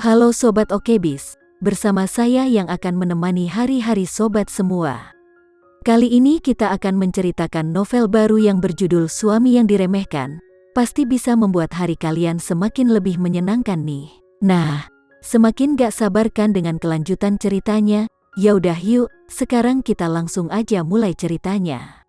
Halo Sobat Okebis, bersama saya yang akan menemani hari-hari Sobat semua. Kali ini kita akan menceritakan novel baru yang berjudul Suami yang Diremehkan. Pasti bisa membuat hari kalian semakin lebih menyenangkan nih. Nah, semakin gak sabarkan dengan kelanjutan ceritanya. Yaudah yuk, sekarang kita langsung aja mulai ceritanya.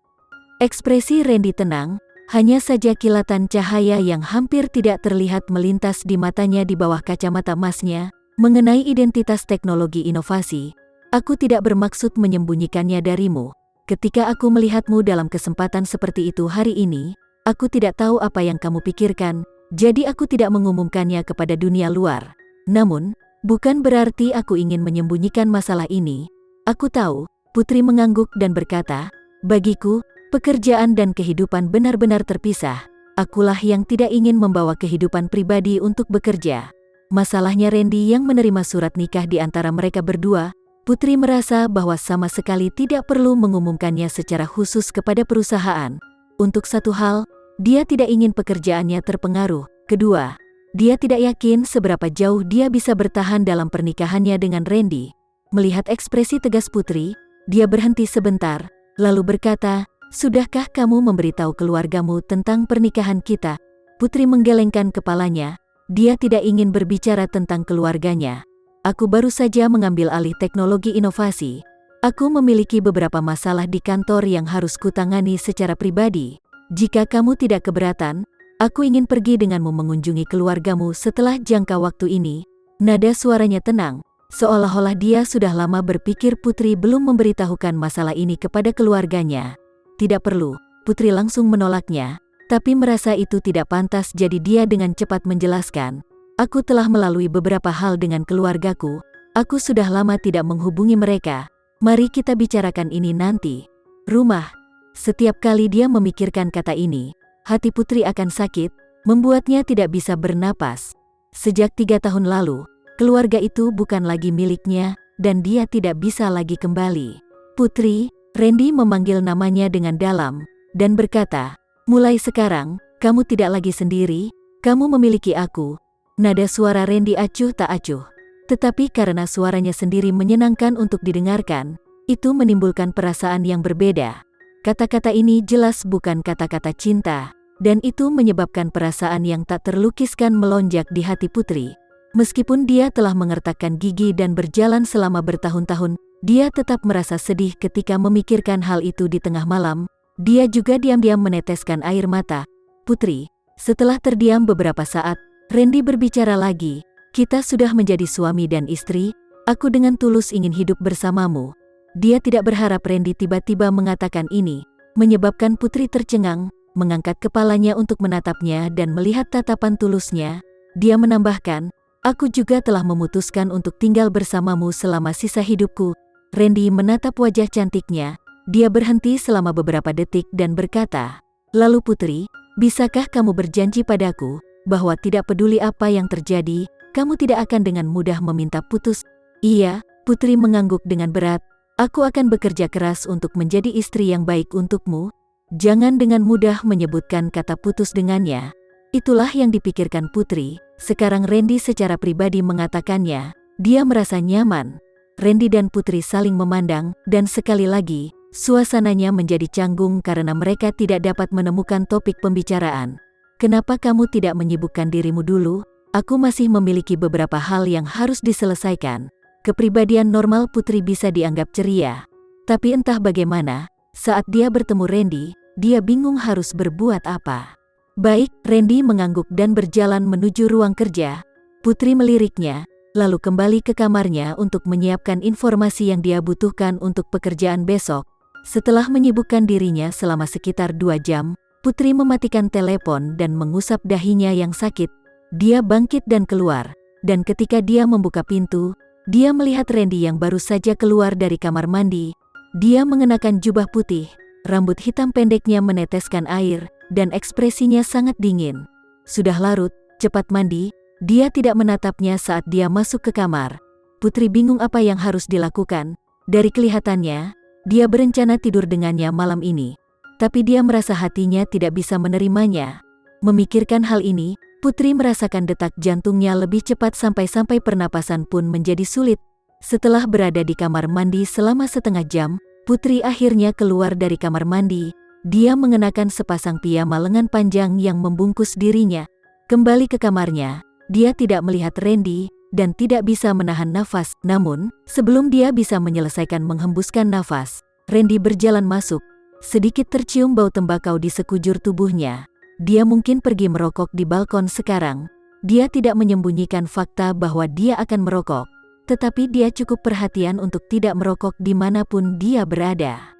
Ekspresi Randy tenang, hanya saja kilatan cahaya yang hampir tidak terlihat melintas di matanya di bawah kacamata emasnya. Mengenai identitas teknologi inovasi, aku tidak bermaksud menyembunyikannya darimu. Ketika aku melihatmu dalam kesempatan seperti itu hari ini, aku tidak tahu apa yang kamu pikirkan, jadi aku tidak mengumumkannya kepada dunia luar. Namun, bukan berarti aku ingin menyembunyikan masalah ini. Aku tahu, Putri mengangguk dan berkata, bagiku, pekerjaan dan kehidupan benar-benar terpisah. Akulah yang tidak ingin membawa kehidupan pribadi untuk bekerja. Masalahnya Randy yang menerima surat nikah di antara mereka berdua. Putri merasa bahwa sama sekali tidak perlu mengumumkannya secara khusus kepada perusahaan. Untuk satu hal, dia tidak ingin pekerjaannya terpengaruh. Kedua, dia tidak yakin seberapa jauh dia bisa bertahan dalam pernikahannya dengan Randy. Melihat ekspresi tegas Putri, dia berhenti sebentar, lalu berkata, "Sudahkah kamu memberitahu keluargamu tentang pernikahan kita?" Putri menggelengkan kepalanya. Dia tidak ingin berbicara tentang keluarganya. Aku baru saja mengambil alih teknologi inovasi. Aku memiliki beberapa masalah di kantor yang harus kutangani secara pribadi. Jika kamu tidak keberatan, aku ingin pergi denganmu mengunjungi keluargamu setelah jangka waktu ini. Nada suaranya tenang, seolah-olah dia sudah lama berpikir Putri belum memberitahukan masalah ini kepada keluarganya. Tidak perlu, Putri langsung menolaknya, tapi merasa itu tidak pantas jadi dia dengan cepat menjelaskan. Aku telah melalui beberapa hal dengan keluargaku, aku sudah lama tidak menghubungi mereka. Mari kita bicarakan ini nanti. Rumah. Setiap kali dia memikirkan kata ini, hati Putri akan sakit, membuatnya tidak bisa bernapas. Sejak 3 tahun lalu, keluarga itu bukan lagi miliknya, dan dia tidak bisa lagi kembali. Putri, Randy memanggil namanya dengan dalam, dan berkata, mulai sekarang, kamu tidak lagi sendiri, kamu memiliki aku. Nada suara Randy acuh tak acuh. Tetapi karena suaranya sendiri menyenangkan untuk didengarkan, itu menimbulkan perasaan yang berbeda. Kata-kata ini jelas bukan kata-kata cinta, dan itu menyebabkan perasaan yang tak terlukiskan melonjak di hati Putri. Meskipun dia telah mengertakkan gigi dan berjalan selama bertahun-tahun, dia tetap merasa sedih ketika memikirkan hal itu di tengah malam. Dia juga diam-diam meneteskan air mata. Putri, setelah terdiam beberapa saat, Randy berbicara lagi. Kita sudah menjadi suami dan istri, aku dengan tulus ingin hidup bersamamu. Dia tidak berharap Randy tiba-tiba mengatakan ini, menyebabkan Putri tercengang, mengangkat kepalanya untuk menatapnya dan melihat tatapan tulusnya. Dia menambahkan, aku juga telah memutuskan untuk tinggal bersamamu selama sisa hidupku. Randy menatap wajah cantiknya. Dia berhenti selama beberapa detik dan berkata, lalu Putri, bisakah kamu berjanji padaku, bahwa tidak peduli apa yang terjadi, kamu tidak akan dengan mudah meminta putus? Iya, Putri mengangguk dengan berat, aku akan bekerja keras untuk menjadi istri yang baik untukmu. Jangan dengan mudah menyebutkan kata putus dengannya. Itulah yang dipikirkan Putri. Sekarang Randy secara pribadi mengatakannya, dia merasa nyaman. Randy dan Putri saling memandang, dan sekali lagi, suasananya menjadi canggung karena mereka tidak dapat menemukan topik pembicaraan. Kenapa kamu tidak menyibukkan dirimu dulu? Aku masih memiliki beberapa hal yang harus diselesaikan. Kepribadian normal Putri bisa dianggap ceria. Tapi entah bagaimana, saat dia bertemu Randy, dia bingung harus berbuat apa. Baik, Randy mengangguk dan berjalan menuju ruang kerja. Putri meliriknya, lalu kembali ke kamarnya untuk menyiapkan informasi yang dia butuhkan untuk pekerjaan besok. Setelah menyibukkan dirinya selama sekitar 2 jam, Putri mematikan telepon dan mengusap dahinya yang sakit. Dia bangkit dan keluar, dan ketika dia membuka pintu, dia melihat Randy yang baru saja keluar dari kamar mandi. Dia mengenakan jubah putih, rambut hitam pendeknya meneteskan air, dan ekspresinya sangat dingin. Sudah larut, cepat mandi. Dia tidak menatapnya saat dia masuk ke kamar. Putri bingung apa yang harus dilakukan. Dari kelihatannya, dia berencana tidur dengannya malam ini. Tapi dia merasa hatinya tidak bisa menerimanya. Memikirkan hal ini, Putri merasakan detak jantungnya lebih cepat sampai-sampai pernapasan pun menjadi sulit. Setelah berada di kamar mandi selama setengah jam, Putri akhirnya keluar dari kamar mandi. Dia mengenakan sepasang piyama lengan panjang yang membungkus dirinya. Kembali ke kamarnya, dia tidak melihat Randy dan tidak bisa menahan nafas. Namun, sebelum dia bisa menyelesaikan menghembuskan nafas, Randy berjalan masuk. Sedikit tercium bau tembakau di sekujur tubuhnya. Dia mungkin pergi merokok di balkon sekarang. Dia tidak menyembunyikan fakta bahwa dia akan merokok, tetapi dia cukup perhatian untuk tidak merokok dimanapun dia berada.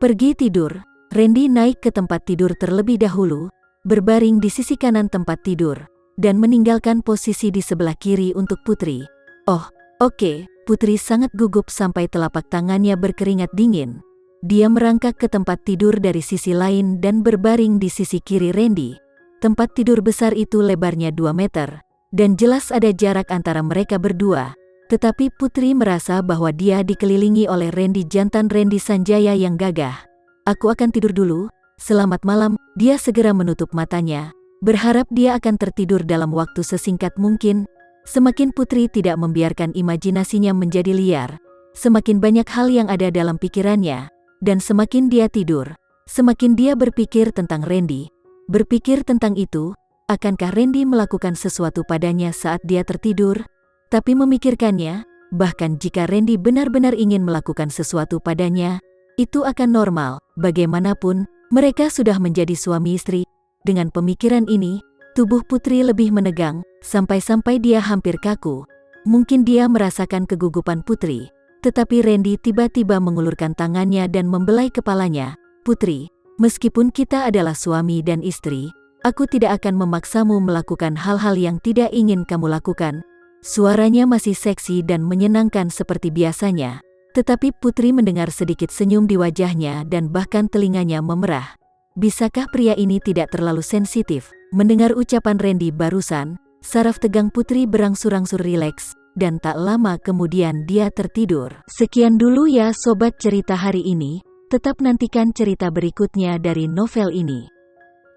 Pergi tidur. Randy naik ke tempat tidur terlebih dahulu, berbaring di sisi kanan tempat tidur, dan meninggalkan posisi di sebelah kiri untuk Putri. Oh, oke. Putri sangat gugup sampai telapak tangannya berkeringat dingin. Dia merangkak ke tempat tidur dari sisi lain dan berbaring di sisi kiri Randy. Tempat tidur besar itu lebarnya 2 meter, dan jelas ada jarak antara mereka berdua. Tetapi Putri merasa bahwa dia dikelilingi oleh Randy, jantan Randy Sanjaya yang gagah. Aku akan tidur dulu, selamat malam. Dia segera menutup matanya, berharap dia akan tertidur dalam waktu sesingkat mungkin. Semakin Putri tidak membiarkan imajinasinya menjadi liar, semakin banyak hal yang ada dalam pikirannya. Dan semakin dia tidur, semakin dia berpikir tentang Randy. Berpikir tentang itu, akankah Randy melakukan sesuatu padanya saat dia tertidur? Tapi memikirkannya, bahkan jika Randy benar-benar ingin melakukan sesuatu padanya, itu akan normal. Bagaimanapun, mereka sudah menjadi suami istri. Dengan pemikiran ini, tubuh Putri lebih menegang, sampai-sampai dia hampir kaku. Mungkin dia merasakan kegugupan Putri. Tetapi Randy tiba-tiba mengulurkan tangannya dan membelai kepalanya. Putri, meskipun kita adalah suami dan istri, aku tidak akan memaksamu melakukan hal-hal yang tidak ingin kamu lakukan. Suaranya masih seksi dan menyenangkan seperti biasanya. Tetapi Putri mendengar sedikit senyum di wajahnya dan bahkan telinganya memerah. Bisakah pria ini tidak terlalu sensitif? Mendengar ucapan Randy barusan, saraf tegang Putri berangsur-angsur rileks. Dan tak lama kemudian dia tertidur. Sekian dulu ya sobat cerita hari ini, tetap nantikan cerita berikutnya dari novel ini.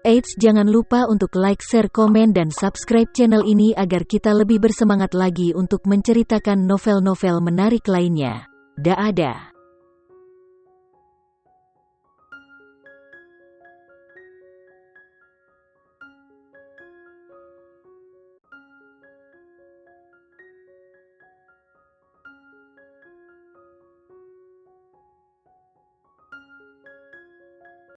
Eits, jangan lupa untuk like, share, komen, dan subscribe channel ini agar kita lebih bersemangat lagi untuk menceritakan novel-novel menarik lainnya. Dadah.